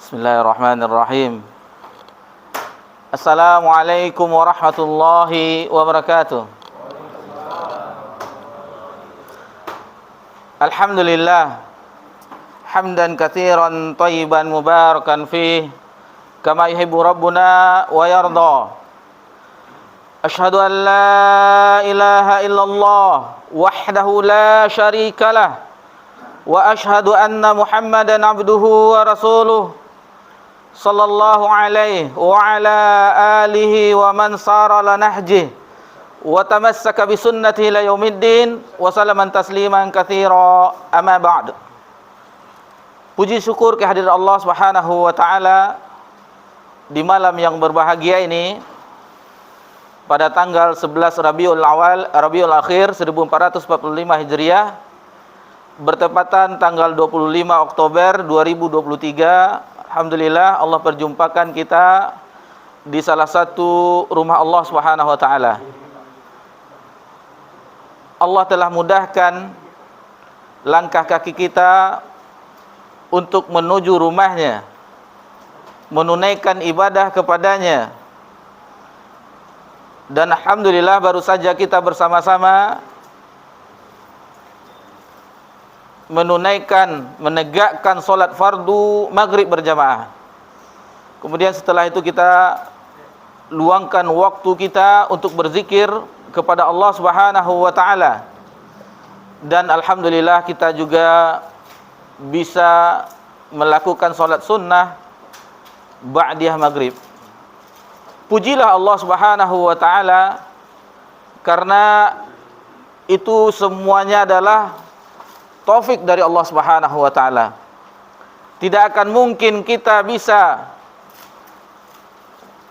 Bismillahirrahmanirrahim. Assalamualaikum warahmatullahi wabarakatuh. Alhamdulillah hamdan katsiran thayyiban mubarakan fih kama yuhibbu rabbuna wa yarda. Asyhadu an la ilaha illallah wahdahu la syarikalah wa asyhadu anna Muhammadan abduhu wa rasuluh sallallahu alaihi wa ala alihi wa man sara ala nahjih wa tamassaka bi sunnatihi ila yaumiddin wa salaman tasliman katsira, amma ba'd. Puji syukur kehadirat Allah Subhanahu wa taala di malam yang berbahagia ini pada tanggal 11 Rabiul Akhir 1445 Hijriah, bertepatan tanggal 25 Oktober 2023. Alhamdulillah Allah perjumpakan kita di salah satu rumah Allah Subhanahu wa taala. Allah telah mudahkan langkah kaki kita untuk menuju rumahnya, menunaikan ibadah kepadanya. Dan alhamdulillah baru saja kita bersama-sama menegakkan solat fardu maghrib berjamaah. Kemudian setelah itu kita luangkan waktu kita untuk berzikir kepada Allah Subhanahu wa taala. Dan alhamdulillah kita juga bisa melakukan solat sunnah ba'diyah maghrib. Pujilah Allah Subhanahu wa taala, karena itu semuanya adalah taufik dari Allah Subhanahu wa taala. Tidak akan mungkin kita bisa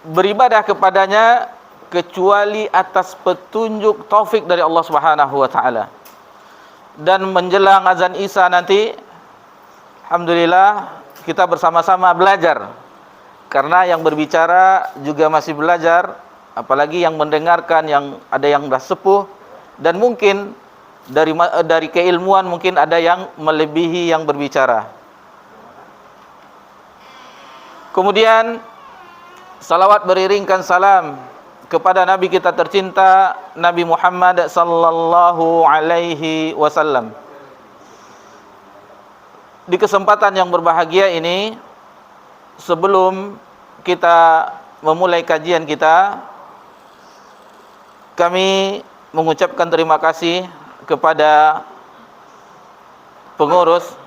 beribadah kepadanya kecuali atas petunjuk taufik dari Allah Subhanahu wa taala. Dan menjelang azan Isya nanti, alhamdulillah kita bersama-sama belajar. Karena yang berbicara juga masih belajar, apalagi yang mendengarkan, yang ada yang sudah sepuh, dan mungkin dari keilmuan mungkin ada yang melebihi yang berbicara. Kemudian salawat beriringkan salam kepada Nabi kita tercinta, Nabi Muhammad sallallahu alaihi wasallam. Di kesempatan yang berbahagia ini, sebelum kita memulai kajian kita, kami mengucapkan terima kasih kepada pengurus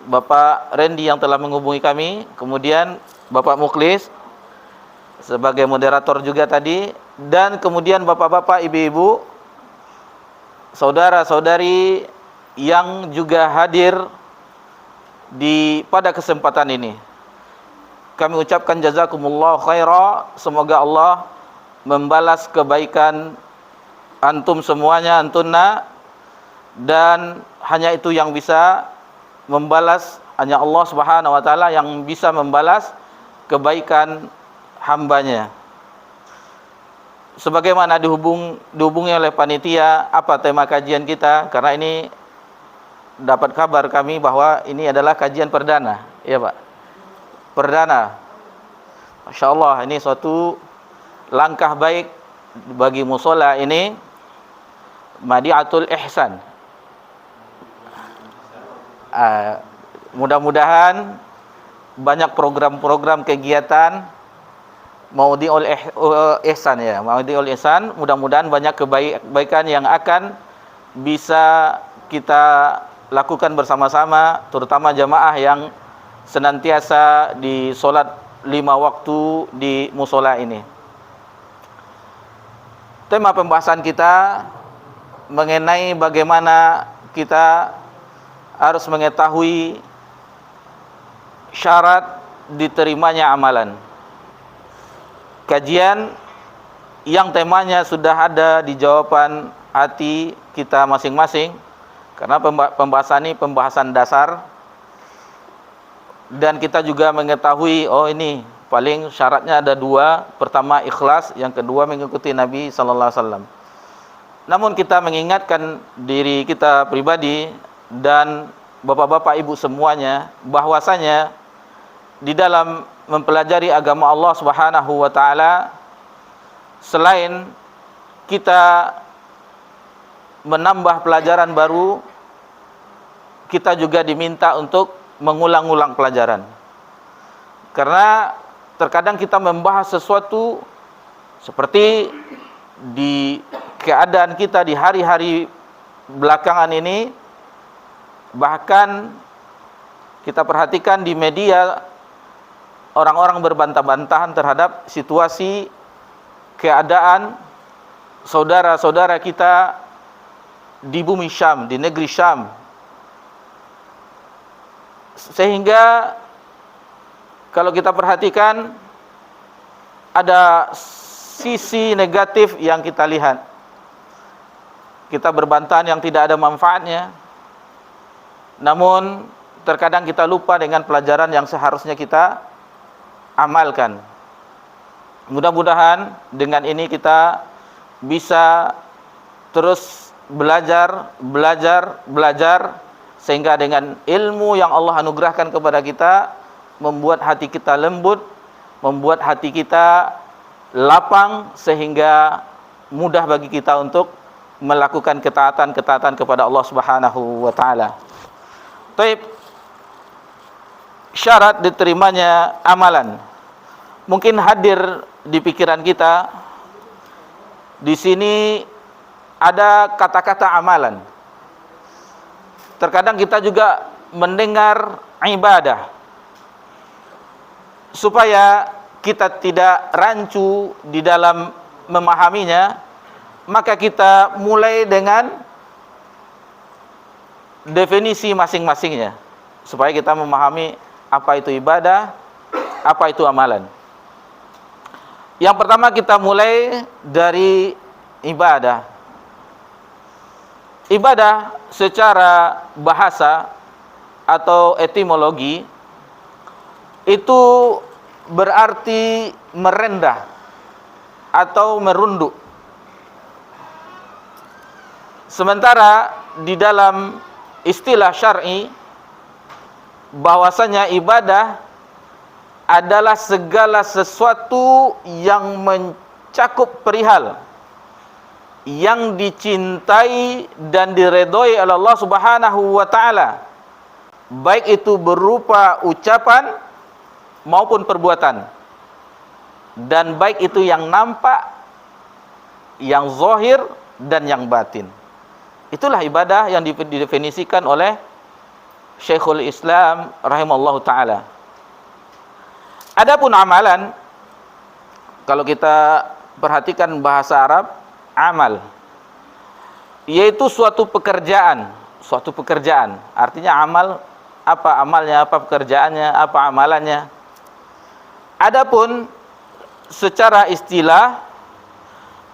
Bapak Randy yang telah menghubungi kami, kemudian Bapak Mukhlis sebagai moderator juga tadi, dan kemudian bapak-bapak, ibu-ibu, saudara-saudari yang juga hadir pada kesempatan ini. Kami ucapkan jazakumullah khaira, semoga Allah membalas kebaikan antum semuanya, antunna, dan hanya itu yang bisa membalas, hanya Allah Subhanahu wa taala yang bisa membalas kebaikan hambanya. Sebagaimana dihubungi oleh panitia apa tema kajian kita, karena ini dapat kabar kami bahwa ini adalah kajian perdana, ya Pak. Perdana. Masya Allah, ini suatu langkah baik bagi musola ini, Madiatul Ihsan. Mudah-mudahan banyak program-program kegiatan Maudiul Ihsan, ya, Maudiul Ihsan. Mudah-mudahan banyak kebaikan yang akan bisa kita lakukan bersama-sama, terutama jamaah yang senantiasa di solat 5 waktu di musola ini. Tema pembahasan kita mengenai bagaimana kita harus mengetahui syarat diterimanya amalan. Kajian yang temanya sudah ada di jawaban hati kita masing-masing, karena pembahasan ini pembahasan dasar, dan kita juga mengetahui, oh ini paling syaratnya ada 2. Pertama ikhlas, yang kedua mengikuti Nabi sallallahu alaihi wasallam. Namun kita mengingatkan diri kita pribadi dan bapak-bapak ibu semuanya, bahwasanya di dalam mempelajari agama Allah Subhanahu wa taala, selain kita menambah pelajaran baru, kita juga diminta untuk mengulang-ulang pelajaran. Karena terkadang kita membahas sesuatu seperti di keadaan kita di hari-hari belakangan ini, bahkan kita perhatikan di media orang-orang berbantah-bantahan terhadap situasi keadaan saudara-saudara kita di bumi Syam, di negeri Syam. Sehingga kalau kita perhatikan ada sisi negatif yang kita lihat. Kita berbantahan yang tidak ada manfaatnya. Namun terkadang kita lupa dengan pelajaran yang seharusnya kita amalkan. Mudah-mudahan dengan ini kita bisa terus belajar sehingga dengan ilmu yang Allah anugerahkan kepada kita membuat hati kita lembut, membuat hati kita lapang, sehingga mudah bagi kita untuk melakukan ketaatan-ketaatan kepada Allah Subhanahu wa taala. Baik. Syarat diterimanya amalan. Mungkin hadir di pikiran kita di sini ada kata-kata amalan. Terkadang kita juga mendengar ibadah. Supaya kita tidak rancu di dalam memahaminya, maka kita mulai dengan definisi masing-masingnya, supaya kita memahami apa itu ibadah, apa itu amalan. Yang pertama kita mulai dari ibadah. Ibadah secara bahasa atau etimologi itu berarti merendah atau merunduk. Sementara di dalam istilah syar'i bahwasanya ibadah adalah segala sesuatu yang mencakup perihal yang dicintai dan diredhoi oleh Allah Subhanahu wa taala, baik itu berupa ucapan maupun perbuatan, dan baik itu yang nampak, yang zahir dan yang batin. Itulah ibadah yang didefinisikan oleh Syekhul Islam rahimallahu taala. Adapun amalan, kalau kita perhatikan bahasa Arab, amal yaitu suatu pekerjaan. Artinya amal, apa amalnya, apa pekerjaannya, apa amalannya. Adapun secara istilah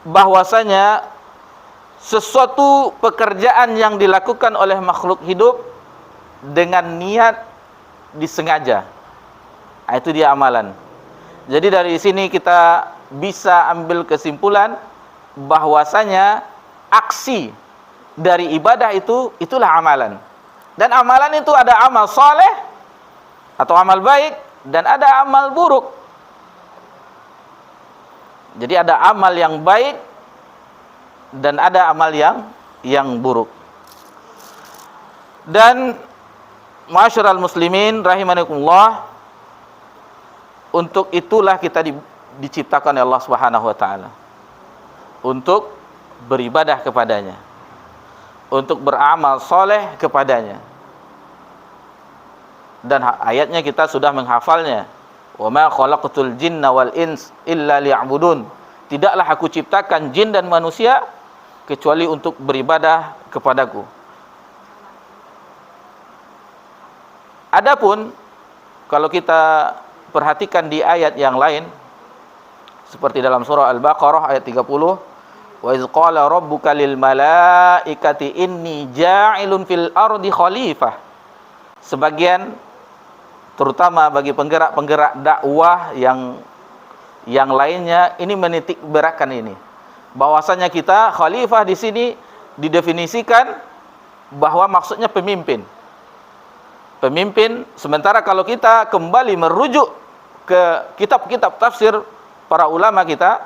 bahwasanya sesuatu pekerjaan yang dilakukan oleh makhluk hidup dengan niat disengaja, itu dia amalan. Jadi dari sini kita bisa ambil kesimpulan bahwasanya aksi dari ibadah itulah amalan. Dan amalan itu ada amal saleh atau amal baik, dan ada amal buruk. Jadi ada amal yang baik dan ada amal yang buruk. Dan ma'asyiral muslimin rahimakumullah, untuk itulah kita diciptakan oleh Allah Subhanahu wa taala. Untuk beribadah kepadanya, untuk beramal soleh kepadanya. Dan ayatnya kita sudah menghafalnya. Wa ma khalaqtul jinna wal ins illa liya'budun. Tidaklah aku ciptakan jin dan manusia kecuali untuk beribadah kepadaku. Adapun kalau kita perhatikan di ayat yang lain, seperti dalam surah Al-Baqarah ayat 30, wa iz qala rabbuka lil malaikati inni ja'ilun fil ardi khalifah. Sebagian terutama bagi penggerak-penggerak dakwah yang lainnya ini menitik beratkan ini, bahwasanya kita khalifah di sini didefinisikan bahwa maksudnya pemimpin pemimpin. Sementara kalau kita kembali merujuk ke kitab-kitab tafsir para ulama kita,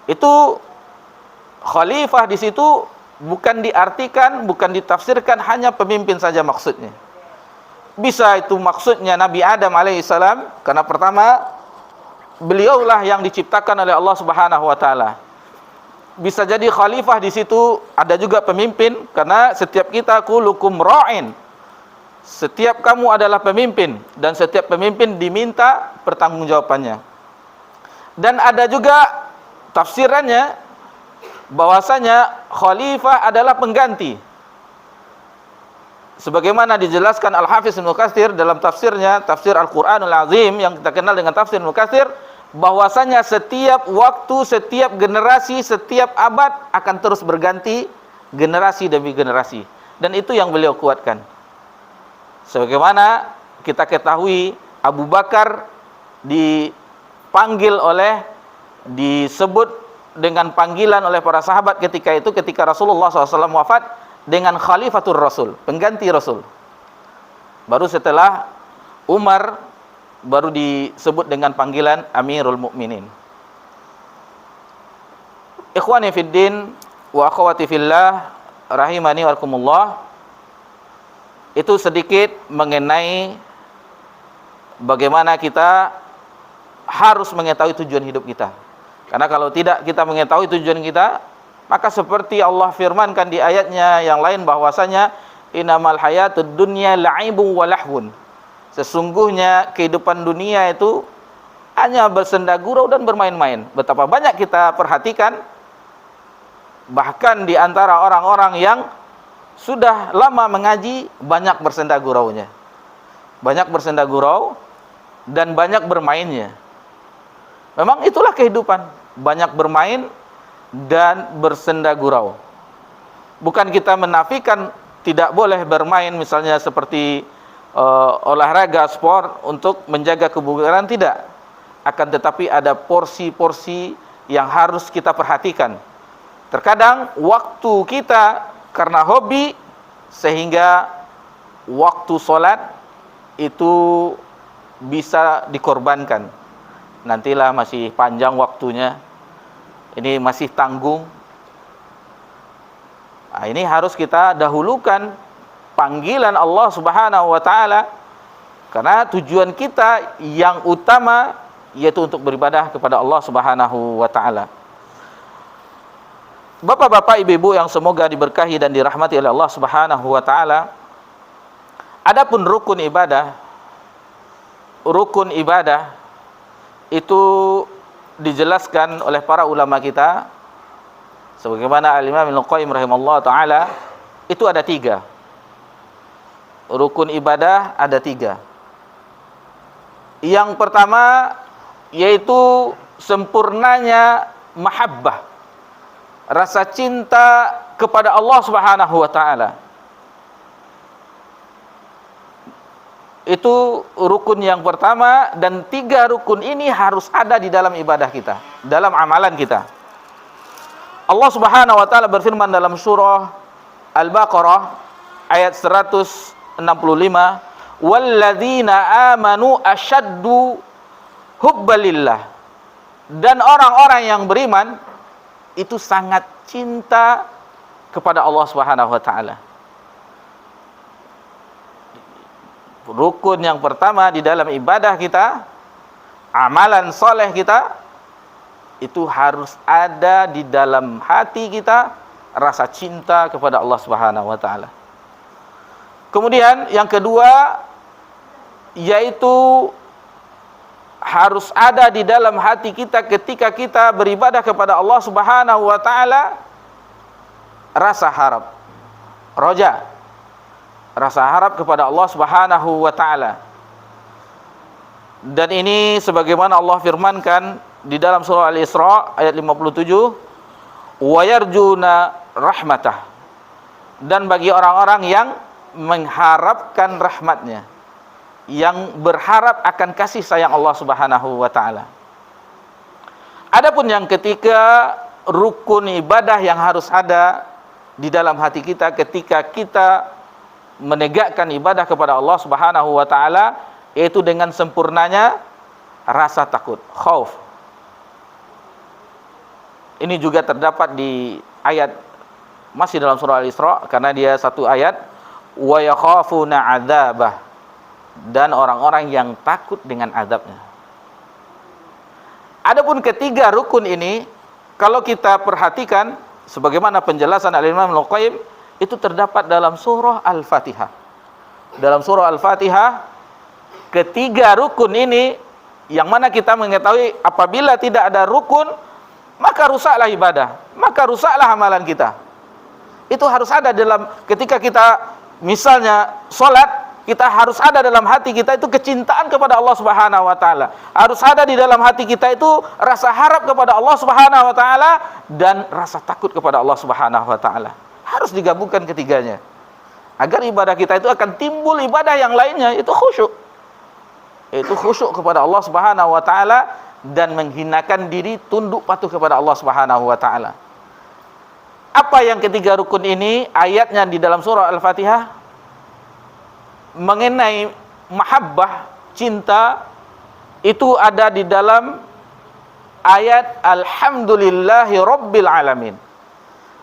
itu khalifah di situ bukan diartikan, bukan ditafsirkan hanya pemimpin saja maksudnya. Bisa itu maksudnya Nabi Adam alaihissalam, karena pertama beliaulah yang diciptakan oleh Allah Subhanahu wa taala. Bisa jadi khalifah di situ ada juga pemimpin, karena setiap kita kulukum ra'in. Setiap kamu adalah pemimpin, dan setiap pemimpin diminta pertanggungjawabannya. Dan ada juga tafsirannya bahwasanya khalifah adalah pengganti. Sebagaimana dijelaskan Al-Hafiz Ibnu Katsir dalam tafsirnya, tafsir Al-Qur'anul Azim yang kita kenal dengan tafsir Ibnu Katsir, bahwasanya setiap waktu, setiap generasi, setiap abad akan terus berganti generasi demi generasi. Dan itu yang beliau kuatkan. Sebagaimana kita ketahui Abu Bakar disebut dengan panggilan oleh para sahabat ketika itu, ketika Rasulullah SAW wafat, dengan Khalifatur Rasul, pengganti Rasul. Baru setelah Umar baru disebut dengan panggilan Amirul Mukminin. Ikhwani fiddin wa akhwati fillah rahimani wa rahimakumullah. Itu sedikit mengenai bagaimana kita harus mengetahui tujuan hidup kita. Karena kalau tidak kita mengetahui tujuan kita, maka seperti Allah firmankan di ayatnya yang lain bahwasanya innamal hayatud dunya la'ibun wa lahwun. Sesungguhnya kehidupan dunia itu hanya bersenda gurau dan bermain-main. Betapa banyak kita perhatikan, bahkan di antara orang-orang yang sudah lama mengaji, banyak bersenda guraunya. Banyak bersenda gurau dan banyak bermainnya. Memang itulah kehidupan, banyak bermain dan bersenda gurau. Bukan kita menafikan tidak boleh bermain, misalnya seperti olahraga, sport untuk menjaga kebugaran, tidak. Akan tetapi ada porsi-porsi yang harus kita perhatikan. Terkadang waktu kita karena hobi sehingga waktu sholat itu bisa dikorbankan. Nantilah masih panjang waktunya, ini masih tanggung. Nah, ini harus kita dahulukan panggilan Allah Subhanahu wa taala, karena tujuan kita yang utama yaitu untuk beribadah kepada Allah Subhanahu wa taala. Bapak-bapak, ibu-ibu yang semoga diberkahi dan dirahmati oleh Allah Subhanahu wa taala, adapun rukun ibadah itu dijelaskan oleh para ulama kita, sebagaimana Al-Imam Ibnu Qayyim rahimahullah taala, itu ada 3. Rukun ibadah ada 3. Yang pertama yaitu sempurnanya mahabbah, rasa cinta kepada Allah Subhanahu wa taala. Itu rukun yang pertama, dan 3 rukun ini harus ada di dalam ibadah kita, dalam amalan kita. Allah Subhanahu wa taala berfirman dalam surah Al-Baqarah ayat 165, walladzina amanu asyaddu hubbalillah. Dan orang-orang yang beriman itu sangat cinta kepada Allah Subhanahu wa taala. Rukun yang pertama di dalam ibadah kita, amalan soleh kita, itu harus ada di dalam hati kita rasa cinta kepada Allah Subhanahu wa taala. Kemudian yang kedua yaitu harus ada di dalam hati kita ketika kita beribadah kepada Allah Subhanahu wa taala rasa harap, roja, rasa harap kepada Allah Subhanahu wa taala. Dan ini sebagaimana Allah firmankan di dalam surah Al-Isra ayat 57, wa yarjuna rahmatah. Dan bagi orang-orang yang mengharapkan rahmatnya, yang berharap akan kasih sayang Allah Subhanahu wa taala. Adapun yang ketiga, rukun ibadah yang harus ada di dalam hati kita ketika kita menegakkan ibadah kepada Allah Subhanahu wa taala, yaitu dengan sempurnanya rasa takut, khauf. Ini juga terdapat di ayat masih dalam surah Al-Isra, karena dia satu ayat, wa yakhafuna adzabah, dan orang-orang yang takut dengan azabnya. Adapun ketiga rukun ini, kalau kita perhatikan sebagaimana penjelasan Al-Imam Al-Qayyim, itu terdapat dalam surah Al-Fatihah. Dalam surah Al-Fatihah, ketiga rukun ini, yang mana kita mengetahui apabila tidak ada rukun, maka rusaklah ibadah, maka rusaklah amalan kita. Itu harus ada dalam, ketika kita misalnya sholat, kita harus ada dalam hati kita itu kecintaan kepada Allah Subhanahu wa taala. Harus ada di dalam hati kita itu rasa harap kepada Allah Subhanahu wa taala dan rasa takut kepada Allah Subhanahu wa taala. Harus digabungkan ketiganya. Agar ibadah kita itu akan timbul ibadah yang lainnya, itu khusyuk. Itu khusyuk kepada Allah Subhanahu wa taala dan menghinakan diri, tunduk patuh kepada Allah Subhanahu wa taala. Apa yang ketiga rukun ini? Ayatnya di dalam surah Al-Fatihah mengenai mahabbah, cinta, itu ada di dalam ayat Alhamdulillahi Rabbil Alamin.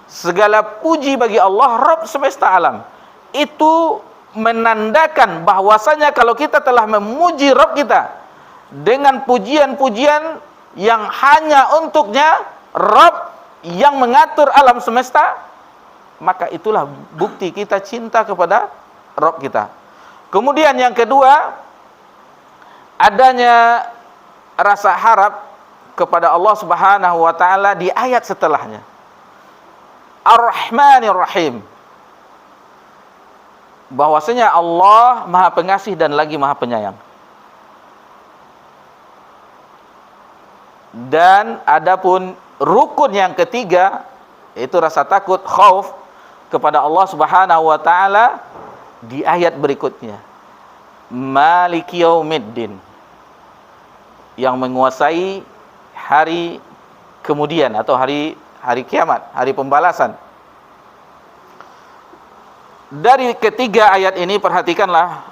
Segala puji bagi Allah, Rabb semesta alam. Itu menandakan bahwasanya kalau kita telah memuji Rabb kita dengan pujian-pujian yang hanya untuknya, Rabb yang mengatur alam semesta, maka itulah bukti kita cinta kepada Rabb kita. Kemudian yang kedua, adanya rasa harap kepada Allah Subhanahu wa taala di ayat setelahnya. Ar-Rahmanir Rahim. Bahwasanya Allah Maha Pengasih dan lagi Maha Penyayang. Dan adapun rukun yang ketiga, itu rasa takut, khauf kepada Allah Subhanahu wa taala di ayat berikutnya. Maliki yaumiddin, yang menguasai hari kemudian atau hari kiamat, hari pembalasan. Dari ketiga ayat ini perhatikanlah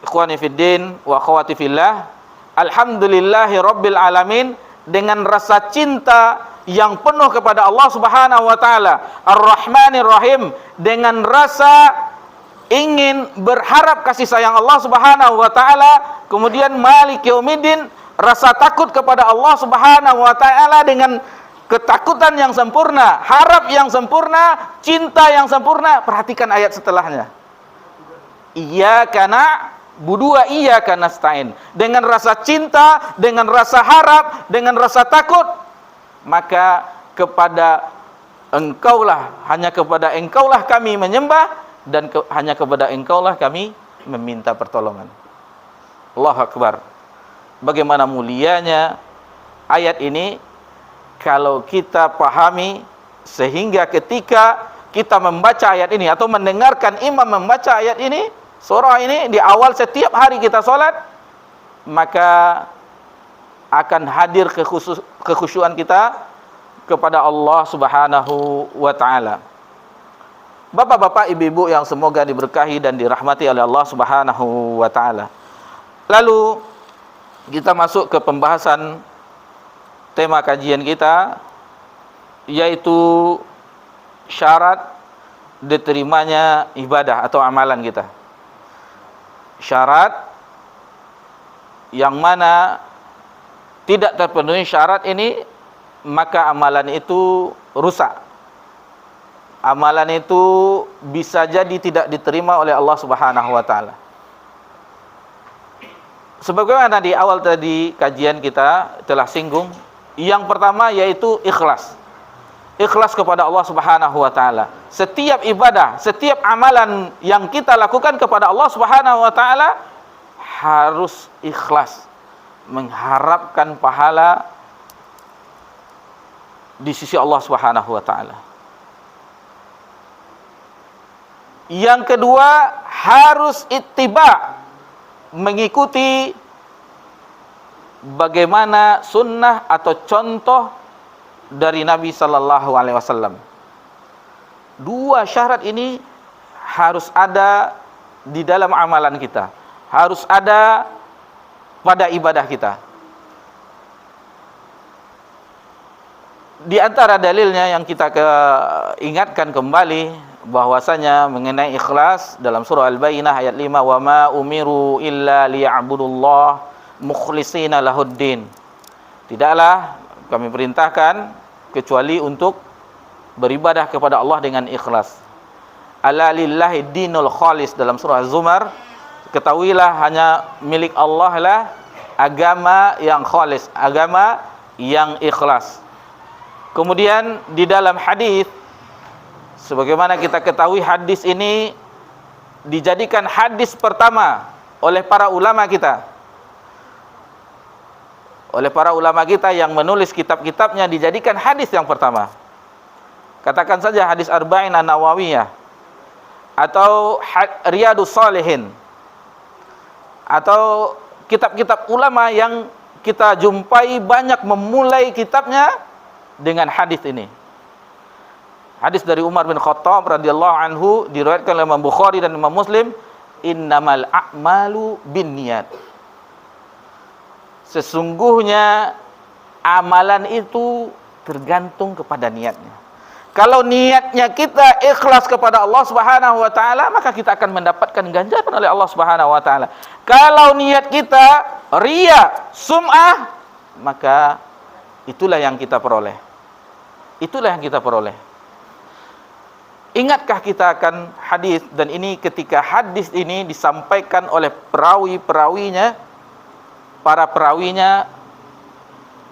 ikhwani fiddin wa akhwati fillah, alhamdulillahi rabbil alamin, dengan rasa cinta yang penuh kepada Allah Subhanahu wa taala, Ar-Rahmanir Rahim, dengan rasa ingin berharap kasih sayang Allah Subhanahu wa taala, kemudian Malik Yaumiddin, rasa takut kepada Allah Subhanahu wa taala dengan ketakutan yang sempurna, harap yang sempurna, cinta yang sempurna. Perhatikan ayat setelahnya. Iyyaka na'budu wa iyyaka nasta'in. Dengan rasa cinta, dengan rasa harap, dengan rasa takut, maka kepada Engkaulah, hanya kepada Engkaulah kami menyembah, dan hanya kepada Engkaulah kami meminta pertolongan. Allahu Akbar. Bagaimana mulianya ayat ini kalau kita pahami, sehingga ketika kita membaca ayat ini atau mendengarkan imam membaca ayat ini, surah ini di awal setiap hari kita sholat, maka akan hadir kekhusyuan kita kepada Allah Subhanahu wa taala. Bapak-bapak, ibu-ibu yang semoga diberkahi dan dirahmati oleh Allah Subhanahu wa taala. Lalu kita masuk ke pembahasan tema kajian kita, yaitu syarat diterimanya ibadah atau amalan kita. Syarat yang mana tidak terpenuhi syarat ini, maka amalan itu rusak. Amalan itu bisa jadi tidak diterima oleh Allah Subhanahu wa taala. Sebagaimana di awal tadi kajian kita telah singgung, yang pertama yaitu ikhlas. Ikhlas kepada Allah Subhanahu wa taala. Setiap ibadah, setiap amalan yang kita lakukan kepada Allah Subhanahu wa taala harus ikhlas, mengharapkan pahala di sisi Allah Subhanahu wa taala. Yang kedua, harus ittiba, mengikuti bagaimana sunnah atau contoh dari Nabi sallallahu alaihi wasallam. Dua syarat ini harus ada di dalam amalan kita, harus ada pada ibadah kita. Di antara dalilnya yang kita ingatkan kembali bahwasanya mengenai ikhlas dalam surah Al-Bayyinah ayat 5, wa ma umiru illa liya'budullah mukhlishina lahuddin. Tidaklah kami perintahkan kecuali untuk beribadah kepada Allah dengan ikhlas. Ala lillahi dinul khalis dalam surah Az-Zumar. Ketahuilah hanya milik Allah lah agama yang khalis, agama yang ikhlas. Kemudian di dalam hadis, sebagaimana kita ketahui, hadis ini dijadikan hadis pertama oleh para ulama kita. Oleh para ulama kita yang menulis kitab-kitabnya, dijadikan hadis yang pertama. Katakan saja hadis Arba'in An-Nawawiyah, atau Riyadus Shalihin, atau kitab-kitab ulama yang kita jumpai banyak memulai kitabnya dengan hadis ini. Hadis dari Umar bin Khattab radhiyallahu anhu diriwayatkan oleh Imam Bukhari dan Imam Muslim, innamal a'malu binniyat. Sesungguhnya amalan itu tergantung kepada niatnya. Kalau niatnya kita ikhlas kepada Allah Subhanahu wa taala, maka kita akan mendapatkan ganjaran oleh Allah Subhanahu wa taala. Kalau niat kita riya, sum'ah, maka itulah yang kita peroleh. Itulah yang kita peroleh. Ingatkah kita akan hadis, dan ini ketika hadis ini disampaikan oleh perawi-perawinya, para perawinya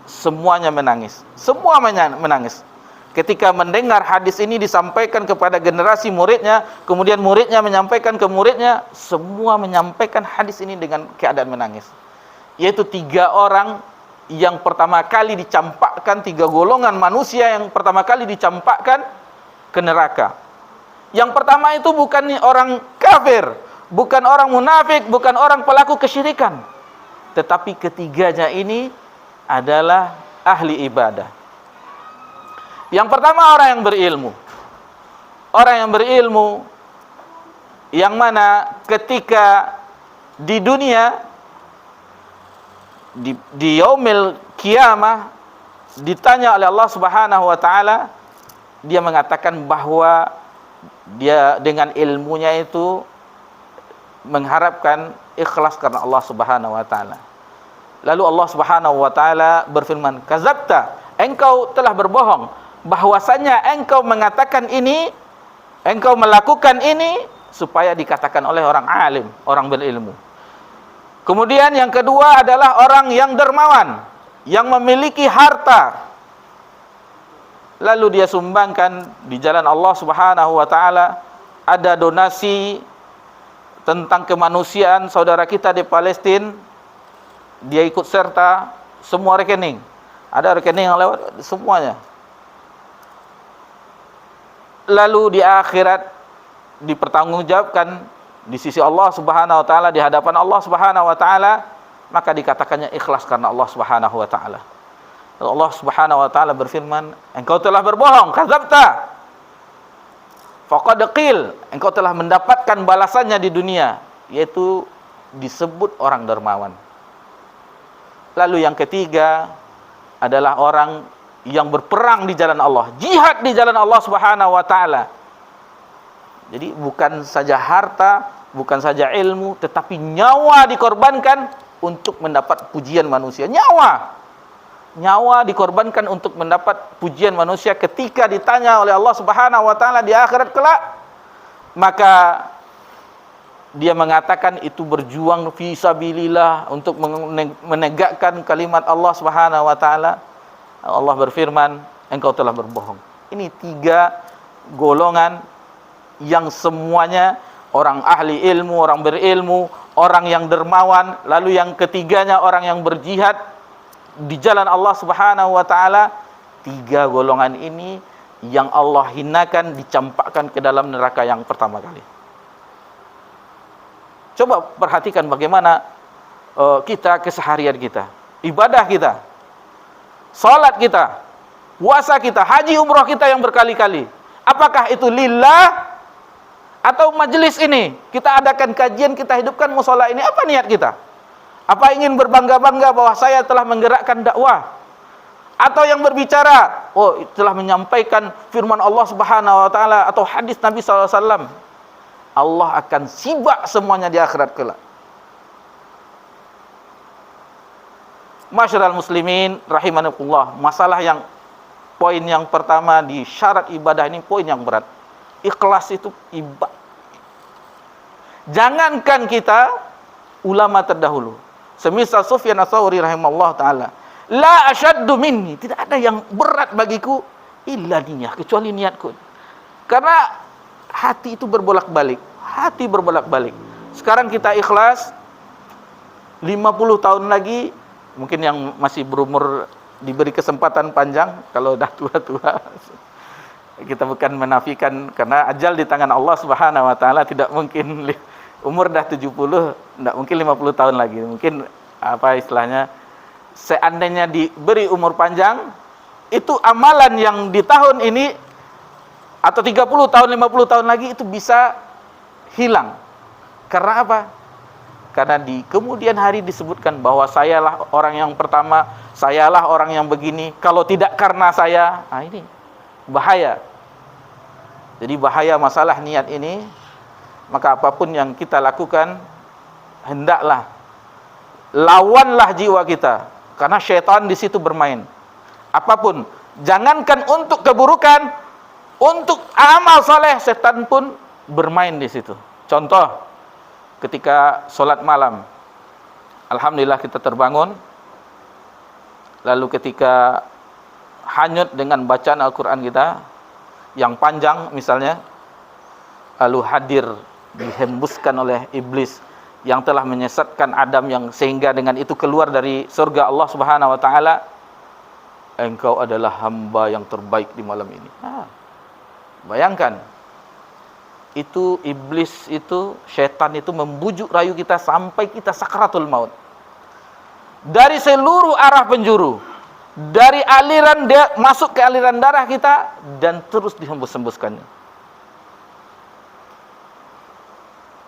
semuanya menangis. Semua menangis. Ketika mendengar hadis ini disampaikan kepada generasi muridnya, kemudian muridnya menyampaikan ke muridnya, semua menyampaikan hadis ini dengan keadaan menangis. Yaitu 3 orang yang pertama kali dicampakkan, 3 golongan manusia yang pertama kali dicampakkan ke neraka. Yang pertama itu bukan orang kafir, bukan orang munafik, bukan orang pelaku kesyirikan, tetapi ketiganya ini adalah ahli ibadah. Yang pertama orang yang berilmu. Orang yang berilmu yang mana ketika di dunia, di yaumil qiyamah, ditanya oleh Allah Subhanahu wa taala, dia mengatakan bahwa dia dengan ilmunya itu mengharapkan ikhlas karena Allah Subhanahu wa taala. Lalu Allah Subhanahu wa taala berfirman, kazabta, engkau telah berbohong, bahwasanya engkau mengatakan ini, engkau melakukan ini supaya dikatakan oleh orang alim, orang berilmu. Kemudian yang kedua adalah orang yang dermawan, yang memiliki harta, lalu dia sumbangkan di jalan Allah Subhanahu wa taala. Ada donasi tentang kemanusiaan saudara kita di Palestina, dia ikut serta semua rekening. Ada rekening yang lewat semuanya. Lalu di akhirat dipertanggungjawabkan di sisi Allah Subhanahu wa taala, di hadapan Allah Subhanahu wa taala, maka dikatakannya ikhlas karena Allah Subhanahu wa taala. Allah Subhanahu wa taala berfirman, engkau telah berbohong, kadzabta. Faqad qil, engkau telah mendapatkan balasannya di dunia, yaitu disebut orang dermawan. Lalu yang ketiga adalah orang yang berperang di jalan Allah, jihad di jalan Allah Subhanahu wa taala. Jadi bukan saja harta, bukan saja ilmu, tetapi nyawa dikorbankan untuk mendapat pujian manusia. Nyawa dikorbankan untuk mendapat pujian manusia. Ketika ditanya oleh Allah Subhanahu wa taala di akhirat kelak, maka dia mengatakan itu berjuang fi sabilillah, untuk menegakkan kalimat Allah Subhanahu wa taala. Allah berfirman, engkau telah berbohong. Ini 3 golongan yang semuanya orang ahli ilmu, orang berilmu, orang yang dermawan, lalu yang ketiganya orang yang berjihad di jalan Allah Subhanahu wa taala. 3 golongan ini yang Allah hinakan, dicampakkan ke dalam neraka yang pertama kali. Coba perhatikan bagaimana kita, keseharian kita, ibadah kita, salat kita, puasa kita, haji umrah kita yang berkali-kali. Apakah itu lillah Atau majelis ini, kita adakan kajian, kita hidupkan musola ini, apa niat kita? Apa ingin berbangga-bangga bahwa saya telah menggerakkan dakwah? Atau yang berbicara, oh telah menyampaikan firman Allah Subhanahu wa taala atau hadis Nabi sallallahu alaihi wasallam. Allah akan sibak semuanya di akhirat kelak. Masyarul muslimin rahimakumullah, masalah yang poin yang pertama di syarat ibadah ini poin yang berat. Ikhlas itu ibadah. Jangankan kita, ulama terdahulu, semisal Sufyan Ats-Tsauri rahimahullah taala, la asyaddu minni, tidak ada yang berat bagiku illa niyah, kecuali niatku. Karena hati itu berbolak-balik, hati berbolak-balik. Sekarang kita ikhlas, 50 tahun lagi mungkin yang masih berumur diberi kesempatan panjang, kalau dah tua-tua kita bukan menafikan, karena ajal di tangan Allah Subhanahu wa taala, tidak mungkin umur dah 70, tidak mungkin 50 tahun lagi. Mungkin apa istilahnya, seandainya diberi umur panjang, itu amalan yang di tahun ini atau 30 tahun, 50 tahun lagi itu bisa hilang. Karena apa? Karena di kemudian hari disebutkan bahwa sayalah orang yang pertama, sayalah orang yang begini, kalau tidak karena saya. Nah ini bahaya. Jadi bahaya masalah niat ini. Maka apapun yang kita lakukan, hendaklah lawanlah jiwa kita, karena syaitan di situ bermain. Apapun, jangankan untuk keburukan, untuk amal saleh, setan pun bermain di situ. Contoh, ketika sholat malam, alhamdulillah kita terbangun, lalu ketika hanyut dengan bacaan Al-Quran kita yang panjang misalnya, lalu hadir, dihembuskan oleh iblis yang telah menyesatkan Adam, yang sehingga dengan itu keluar dari surga Allah Subhanahu wa taala, engkau adalah hamba yang terbaik di malam ini. Bayangkan, itu iblis itu, syaitan itu membujuk rayu kita sampai kita sakaratul maut. Dari seluruh arah penjuru, dari aliran dia masuk ke aliran darah kita dan terus dihembus-hembuskannya.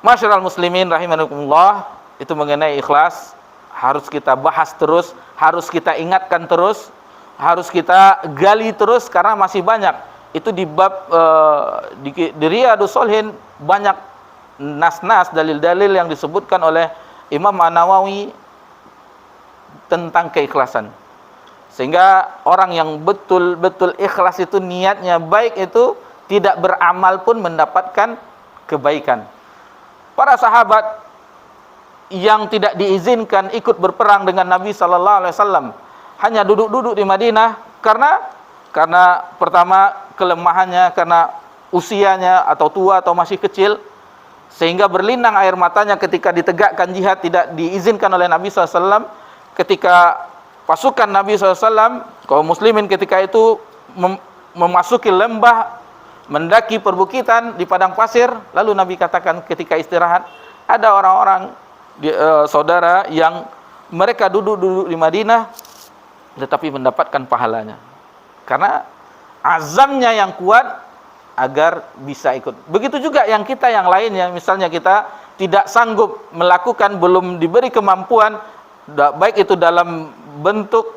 Masyarul muslimin rahimakumullah, itu mengenai ikhlas harus kita bahas terus, harus kita ingatkan terus, harus kita gali terus, karena masih banyak. Itu di bab di Riyadhus Shalihin banyak nas-nas, dalil-dalil yang disebutkan oleh Imam An-Nawawi tentang keikhlasan. Sehingga orang yang betul-betul ikhlas itu, niatnya baik, itu tidak beramal pun mendapatkan kebaikan. Para sahabat yang tidak diizinkan ikut berperang dengan Nabi sallallahu alaihi wasallam hanya duduk-duduk di Madinah karena pertama kelemahannya, karena usianya atau tua atau masih kecil, sehingga berlinang air matanya ketika ditegakkan jihad, tidak diizinkan oleh Nabi sallallahu alaihi wasallam. Ketika pasukan Nabi sallallahu alaihi wasallam, kaum muslimin ketika itu memasuki lembah, mendaki perbukitan di padang pasir, lalu Nabi katakan ketika istirahat, ada orang-orang saudara yang mereka duduk-duduk di Madinah tetapi mendapatkan pahalanya, karena azamnya yang kuat agar bisa ikut. Begitu juga yang kita yang lainnya, misalnya kita tidak sanggup melakukan, belum diberi kemampuan, baik itu dalam bentuk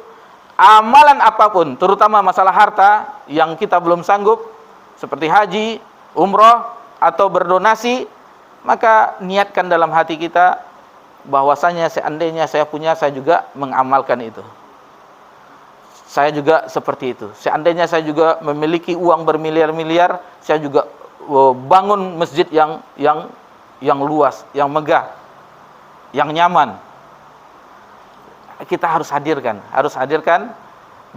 amalan apapun, terutama masalah harta yang kita belum sanggup, seperti haji, umroh, atau berdonasi, maka niatkan dalam hati kita bahwasanya seandainya saya punya, saya juga mengamalkan itu. Saya juga seperti itu. Seandainya saya juga memiliki uang bermiliar-miliar, saya juga bangun masjid yang luas, yang megah, yang nyaman. Kita harus hadirkan.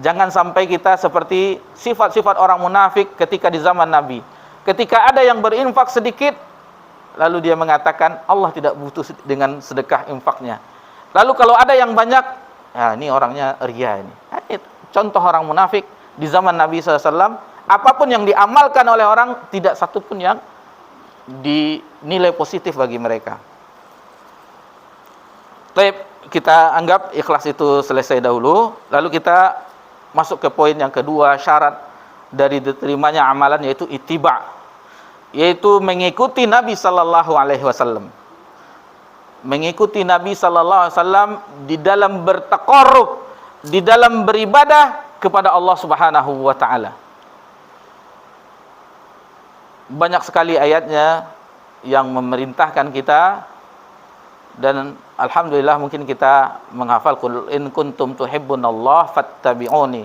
Jangan sampai kita seperti sifat-sifat orang munafik ketika di zaman Nabi. Ketika ada yang berinfak sedikit, lalu dia mengatakan Allah tidak butuh dengan sedekah infaknya. Lalu kalau ada yang banyak, ya ini orangnya ria ini. Ini contoh orang munafik di zaman Nabi SAW. Apapun yang diamalkan oleh orang, tidak satu pun yang dinilai positif bagi mereka. Baik, kita anggap ikhlas itu selesai dahulu. Lalu kita masuk ke poin yang kedua, syarat dari diterimanya amalan, yaitu ittiba. yaitu mengikuti Nabi sallallahu alaihi wasallam. Mengikuti Nabi sallallahu alaihi wasallam di dalam bertaqarrub, di dalam beribadah kepada Allah Subhanahu wa taala. Banyak sekali ayatnya yang memerintahkan kita, dan alhamdulillah mungkin kita menghafal qul in kuntum tuhibbunallah fattabi'uni.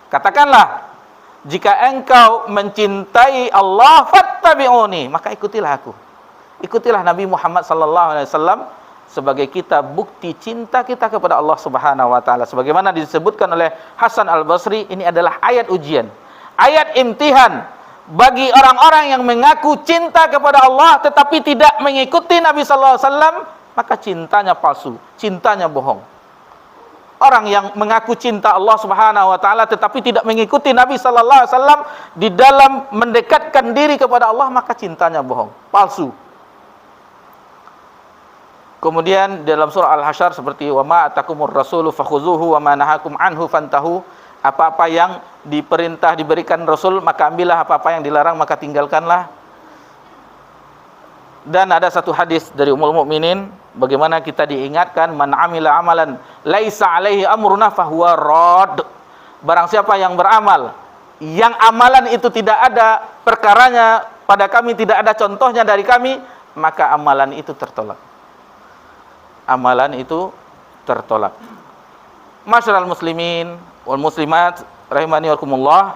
Katakanlah, jika engkau mencintai Allah fattabi'uni, maka ikutilah aku. Ikutilah Nabi Muhammad sallallahu alaihi wasallam sebagai kita bukti cinta kita kepada Allah Subhanahu wa taala. Sebagaimana disebutkan oleh Hasan Al-Basri, ini adalah ayat ujian, ayat imtihan bagi orang-orang yang mengaku cinta kepada Allah tetapi tidak mengikuti Nabi sallallahu alaihi wasallam, maka cintanya palsu, cintanya bohong. Orang yang mengaku cinta Allah Subhanahu wa taala tetapi tidak mengikuti Nabi sallallahu alaihi wasallam di dalam mendekatkan diri kepada Allah, maka cintanya bohong, palsu. Kemudian dalam surah Al-Hasyr seperti wa ma atakumur rasulu fakhuzuhu wa ma nahakum anhu fantahu, apa-apa yang diperintah diberikan Rasul maka ambillah, apa-apa yang dilarang maka tinggalkanlah. Dan ada satu hadis dari Ummul Mukminin bagaimana kita diingatkan, man amila amalan laisa alaihi amruna fahuwa rad. Barang siapa yang beramal yang amalan itu tidak ada perkaranya pada kami, tidak ada contohnya dari kami, maka amalan itu tertolak. Amalan itu tertolak. Masyarul muslimin wal muslimat rahimani wakumullah,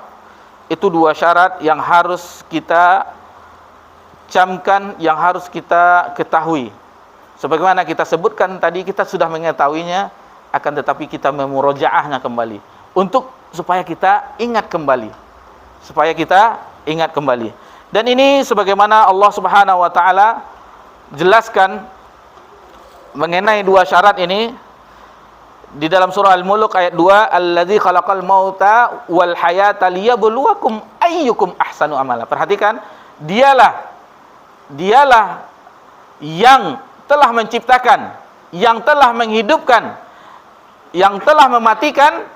itu dua syarat yang harus kita camkan, yang harus kita ketahui. Sebagaimana kita sebutkan tadi, kita sudah mengetahuinya, akan tetapi kita memurojaahnya kembali untuk supaya kita ingat kembali, supaya kita ingat kembali. Dan ini sebagaimana Allah Subhanahu wa taala jelaskan mengenai dua syarat ini di dalam surah Al-Mulk ayat 2, allazi khalaqal mauta wal hayata liyabluwakum ayyukum ahsanu amala. Perhatikan, dialah yang telah menciptakan, yang telah menghidupkan, yang telah mematikan,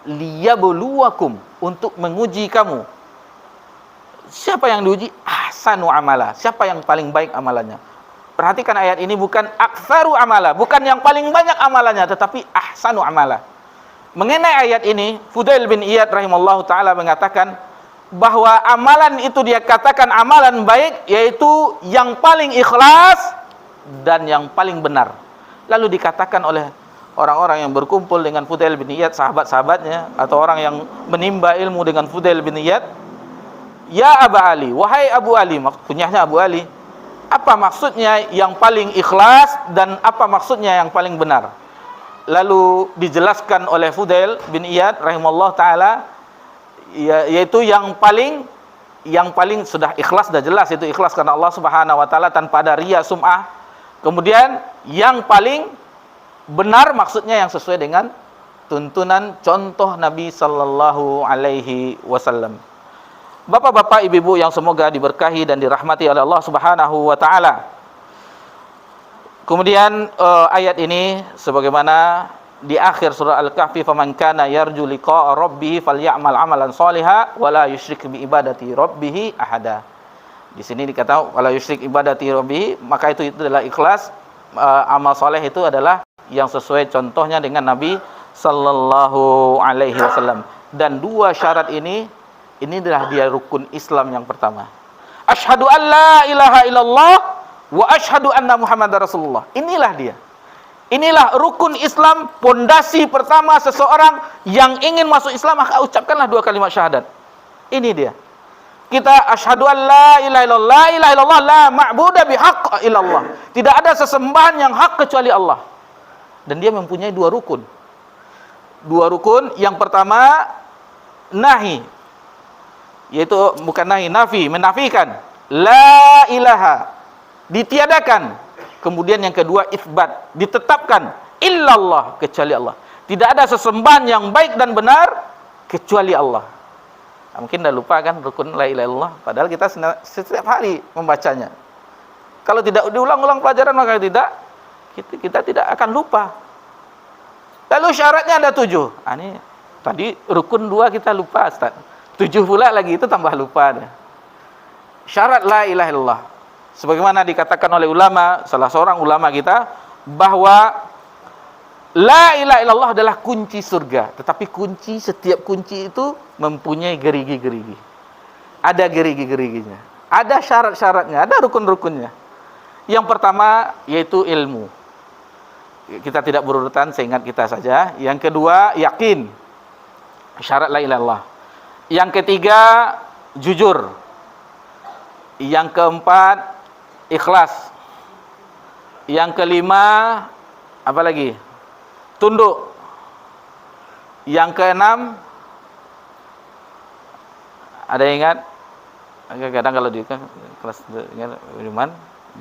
liyabluwakum, untuk menguji kamu. Siapa yang diuji? Ahsanu amala, siapa yang paling baik amalannya. Perhatikan ayat ini, bukan aktsaru amala, bukan yang paling banyak amalannya, tetapi ahsanu amala. Mengenai ayat ini, Fudail bin Iyad rahimallahu taala mengatakan bahwa amalan itu dia katakan amalan baik yaitu yang paling ikhlas dan yang paling benar. Lalu dikatakan oleh orang-orang yang berkumpul dengan Fudail bin Iyad, sahabat-sahabatnya atau orang yang menimba ilmu dengan Fudail bin Iyad, ya Aba Ali, wahai Abu Ali, kunyahnya Abu Ali, apa maksudnya yang paling ikhlas dan apa maksudnya yang paling benar? Lalu dijelaskan oleh Fudail bin Iyad rahimallahu taala, yaitu yang paling sudah ikhlas, sudah jelas itu ikhlas karena Allah Subhanahu wa taala tanpa ada riya sum'ah. Kemudian yang paling benar maksudnya yang sesuai dengan tuntunan contoh Nabi sallallahu alaihi wasallam. Bapak-bapak, ibu-ibu yang semoga diberkahi dan dirahmati oleh Allah Subhanahu wa taala. Kemudian ayat ini sebagaimana di akhir surah Al-Kahfi, faman kana yarju liqa'a rabbih falyamal amalan shalihan wala yusyrik bi ibadati rabbih ahada. Di sini dikatakan wala yusyrik ibadati rabbih, maka itu adalah ikhlas. Amal saleh itu adalah yang sesuai contohnya dengan Nabi sallallahu alaihi wasallam. Dan dua syarat ini adalah dia rukun Islam yang pertama. Asyhadu an la ilaha illallah wa asyhadu anna Muhammadar Rasulullah. Inilah dia. Inilah rukun Islam, pondasi pertama seseorang yang ingin masuk Islam, maka ucapkanlah dua kalimat syahadat. Ini dia. Kita asyhadu an la ilaha illallah, la ma'budu bihaqq illallah. Tidak ada sesembahan yang hak kecuali Allah. Dan dia mempunyai dua rukun. Dua rukun, yang pertama nahi, yaitu bukan nahi, nafi, menafikan. La ilaha, ditiadakan. Kemudian yang kedua isbat, ditetapkan. Illallah, kecuali Allah. Tidak ada sesembahan yang baik dan benar kecuali Allah. Nah, mungkin dah lupa kan rukun la ilaha illallah, padahal kita setiap hari membacanya. Kalau tidak diulang-ulang pelajaran maka kita tidak akan lupa. Lalu syaratnya ada 7. Ini tadi rukun 2 kita lupa, Ustaz. 7 pula lagi, itu tambah lupa deh. syarat la ilaha illallah. Sebagaimana dikatakan oleh ulama, salah seorang ulama kita, bahwa la ilaha illallah adalah kunci surga. Tetapi setiap kunci itu mempunyai gerigi-gerigi. Ada gerigi-geriginya. Ada syarat-syaratnya, ada rukun-rukunnya. Yang pertama yaitu ilmu. Kita tidak berurutan, seingat kita saja. Yang kedua, yakin. Syarat la ilaha illallah. Yang ketiga, jujur. Yang keempat, ikhlas. Yang kelima, apa lagi? Tunduk. Yang keenam, ada yang ingat? Kadang kalau di kelas iman,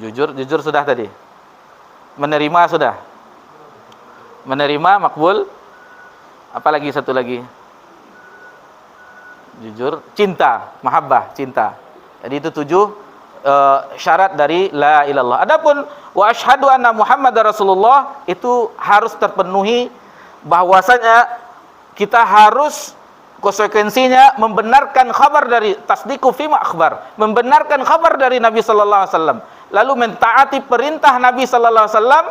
jujur sudah tadi. Menerima sudah. Menerima, makbul. Apalagi satu lagi? Jujur, cinta, mahabbah, cinta. Jadi itu 7 syarat dari la ilallah. Adapun wa asyhadu anna Muhammadar Rasulullah itu harus terpenuhi, bahwasanya kita harus konsekuensinya membenarkan kabar dari tasdiqu fima akhbar, membenarkan kabar dari Nabi sallallahu alaihi wasallam, lalu mentaati perintah Nabi sallallahu alaihi wasallam,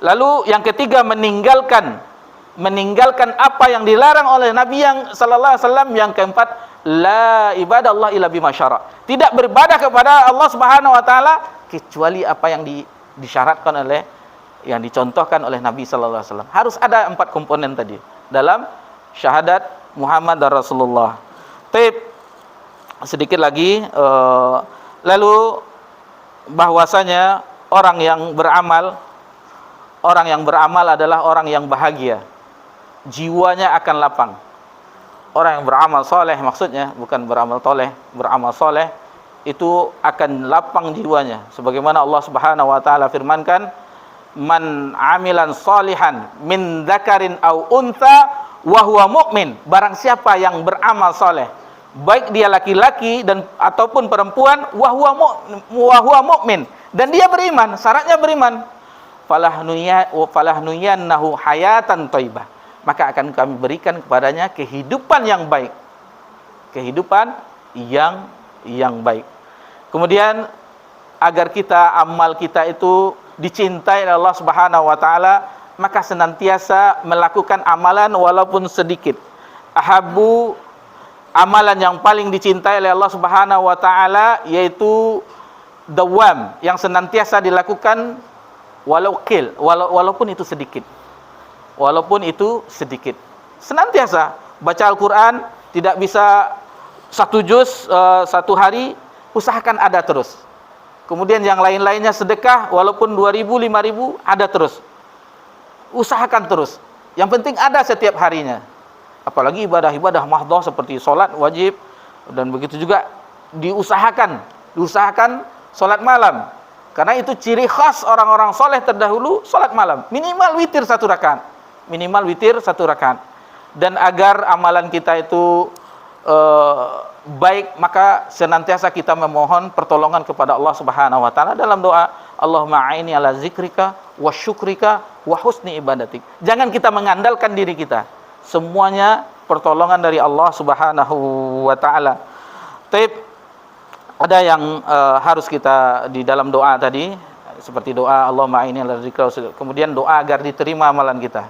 lalu yang ketiga meninggalkan apa yang dilarang oleh Nabi yang sallallahu alaihi wasallam, yang keempat la ibadallah illa bima syara', tidak beribadah kepada Allah Subhanahu wa taala kecuali apa yang disyaratkan oleh, yang dicontohkan oleh Nabi sallallahu alaihi wasallam. Harus ada 4 komponen tadi dalam syahadat Muhammad dan Rasulullah. Taib, sedikit lagi, lalu bahwasanya orang yang beramal adalah orang yang bahagia, jiwanya akan lapang. Orang yang beramal soleh, maksudnya bukan beramal toleh, beramal soleh itu akan lapang jiwanya. Sebagaimana Allah Subhanahu wa taala firmankan, man amilan solihan min dzakarin au untha wa huwa mu'min. Barang siapa yang beramal soleh, baik dia laki-laki dan ataupun perempuan, wa huwa mu'min, dan dia beriman, syaratnya beriman, falahnuyannahu hayatan thayyibah, maka akan kami berikan kepadanya kehidupan yang baik. Kehidupan yang baik. Kemudian agar amal kita itu dicintai oleh Allah Subhanahu wa taala, maka senantiasa melakukan amalan walaupun sedikit. Ahabu, amalan yang paling dicintai oleh Allah Subhanahu wa taala yaitu dawam, yang senantiasa dilakukan walaupun itu sedikit. Walaupun itu sedikit. Senantiasa baca Al-Qur'an, tidak bisa 1 juz 1 hari, usahakan ada terus. Kemudian yang lain-lainnya sedekah, walaupun 2.000, 5.000, ada terus. Usahakan terus. Yang penting ada setiap harinya. Apalagi ibadah-ibadah mahdhah seperti sholat wajib, dan begitu juga diusahakan sholat malam. Karena itu ciri khas orang-orang soleh terdahulu, sholat malam. Minimal witir 1 rakaat. Dan agar amalan kita itu baik, maka senantiasa kita memohon pertolongan kepada Allah Subhanahu wa taala dalam doa, Allahumma a'inni ala zikrika wa syukrika wa husni ibadatik. Jangan kita mengandalkan diri kita. Semuanya pertolongan dari Allah Subhanahu wa taala. Taib, ada yang harus kita di dalam doa tadi, seperti doa Allahumma a'inni ala zikrika, kemudian doa agar diterima amalan kita.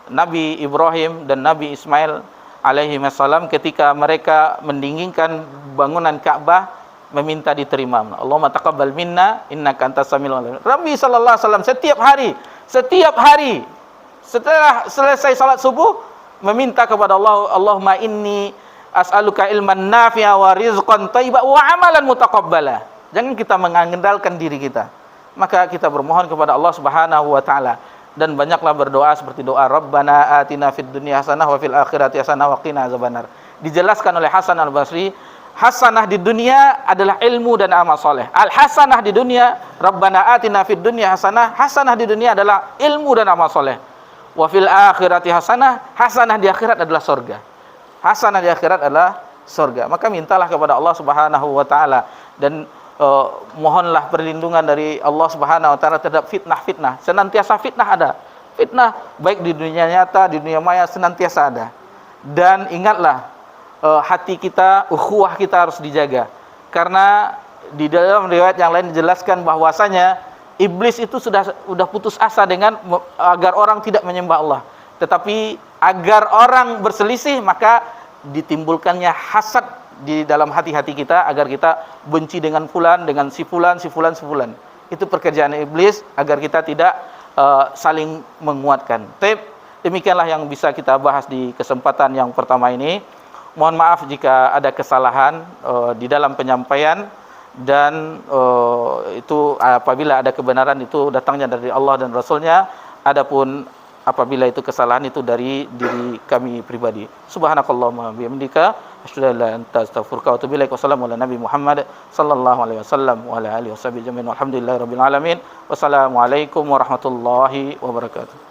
Nabi Ibrahim dan Nabi Ismail alaihi wassalam ketika mereka mendinginkan bangunan Ka'bah meminta diterima. Allahumma taqabbal minna innaka antas samiul alim. Nabi sallallahu alaihi wasallam setiap hari setelah selesai salat subuh meminta kepada Allah, Allahumma inni as'aluka ilman nafi'a wa rizqan thayyiban wa amalan mutaqabbala. Jangan kita mengandalkan diri kita. Maka kita bermohon kepada Allah Subhanahu wa taala. Dan banyaklah berdoa seperti doa Rabbana atina fid dunya hasanah wa fil akhirati hasanah wa qina azabannar. Dijelaskan oleh Hasan al-Basri, hasanah di dunia adalah ilmu dan amal soleh. Al-hasanah di dunia, Rabbana atina fid dunya hasanah, hasanah di dunia adalah ilmu dan amal soleh. Wa fil akhirati hasanah, hasanah di akhirat adalah surga. Hasanah di akhirat adalah surga. Maka mintalah kepada Allah Subhanahu wa taala, dan mohonlah perlindungan dari Allah Subhanahu wa taala terhadap fitnah-fitnah. Senantiasa fitnah ada. Fitnah baik di dunia nyata, di dunia maya, senantiasa ada. Dan ingatlah, hati kita, ukhuwah kita harus dijaga. Karena di dalam riwayat yang lain dijelaskan bahwasanya iblis itu sudah putus asa dengan agar orang tidak menyembah Allah. Tetapi agar orang berselisih, maka ditimbulkannya hasad di dalam hati-hati kita agar kita benci dengan fulan, dengan si fulan. Itu pekerjaan iblis agar kita tidak saling menguatkan. Demikianlah yang bisa kita bahas di kesempatan yang pertama ini. Mohon maaf jika ada kesalahan di dalam penyampaian, dan itu apabila ada kebenaran itu datangnya dari Allah dan Rasulnya. Adapun apabila itu kesalahan itu dari diri kami pribadi. Subhanakallahumma bihamdika asyhadu an la ilaha illa anta astaghfiruka wa atubu ilaik. Wassalamu ala nabi Muhammad sallallahu alaihi wasallam wa ala alihi washabihi jami'in. Walhamdulillahirabbil alamin. Wassalamualaikum warahmatullahi wabarakatuh.